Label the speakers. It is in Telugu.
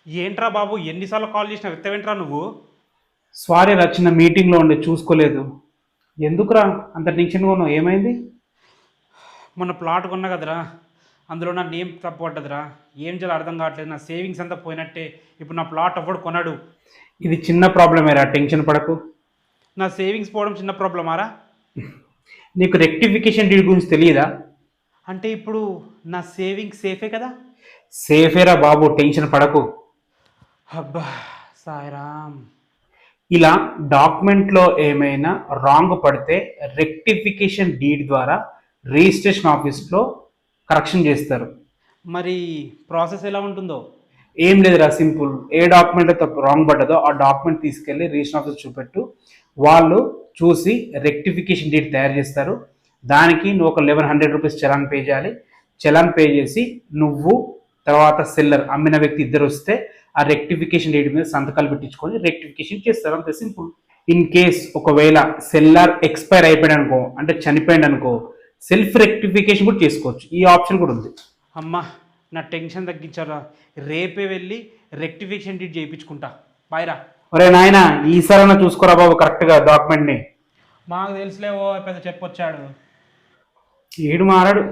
Speaker 1: ఏంట్రా బాబు ఎన్నిసార్లు కాల్ చేసినా ఎత్తవేంట్రా నువ్వు?
Speaker 2: సారీ రా, చిన్న మీటింగ్లో ఉండి చూసుకోలేదు. ఎందుకురా అంత టెన్షన్గా ఉన్నావు, ఏమైంది?
Speaker 1: మొన్న ప్లాట్ కొన్నా కదరా, అందులో నా నేమ్ తప్పు పడ్డదిరా. ఏం చేయాలో అర్థం కావట్లేదు. నా సేవింగ్స్ అంతా పోయినట్టే. ఇప్పుడు నా ప్లాట్ ఎవడు కొనడు.
Speaker 2: ఇది చిన్న ప్రాబ్లమేరా, టెన్షన్ పడకు.
Speaker 1: నా సేవింగ్స్ పోవడం చిన్న ప్రాబ్లమారా?
Speaker 2: నీకు రెక్టిఫికేషన్ డీడ్ గురించి తెలియదా?
Speaker 1: అంటే ఇప్పుడు నా సేవింగ్స్ సేఫే కదా?
Speaker 2: సేఫేరా బాబు, టెన్షన్ పడకు.
Speaker 1: అబ్బా సాయిరామ్.
Speaker 2: ఇలా డాక్యుమెంట్లో ఏమైనా రాంగ్ పడితే రెక్టిఫికేషన్ డీడ్ ద్వారా రిజిస్ట్రేషన్ ఆఫీస్లో కరెక్షన్ చేస్తారు.
Speaker 1: మరి ప్రాసెస్ ఎలా ఉంటుందో?
Speaker 2: ఏం లేదురా, సింపుల్. ఏ డాక్యుమెంట్ తప్పు రాంగ్ పడ్డదో ఆ డాక్యుమెంట్ తీసుకెళ్ళి రిజిస్ట్రేషన్ ఆఫీస్ చూపెట్టు. వాళ్ళు చూసి రెక్టిఫికేషన్ డీడ్ తయారు చేస్తారు. దానికి నువ్వు ఒక 1100 రూపీస్ చలాన్ పే చేయాలి. చలాన్ పే చేసి నువ్వు తర్వాత సెల్లర్ అమ్మిన వ్యక్తి ఇద్దరు వస్తే ఆ రెక్టిఫికేషన్ డీడ్ మీద సంతకాలు పెట్టించుకొని రెక్టిఫికేషన్ చేస్తారు, అంతే సింపుల్. ఇన్ కేస్ ఒకవేళ సెల్లర్ ఎక్స్పైర్ అయిపోయాడు అనుకో, అంటే చనిపోయాడు అనుకో, సెల్ఫ్ రెక్టిఫికేషన్ కూడా చేసుకోవచ్చు. ఈ ఆప్షన్ కూడా ఉంది.
Speaker 1: అమ్మా నా టెన్షన్ తగ్గించారా. రేపే వెళ్ళి రెక్టిఫికేషన్ డీడ్ చేయించుకుంటా. బాయ్రా.
Speaker 2: ఒరే నాయన, ఈసారైనా చూసుకోరా బాబు కరెక్ట్గా డాక్యుమెంట్ని.
Speaker 1: మాకు తెలుసులేవో పెద్ద చెప్పొచ్చాడు.
Speaker 2: ఏడు మారాడు.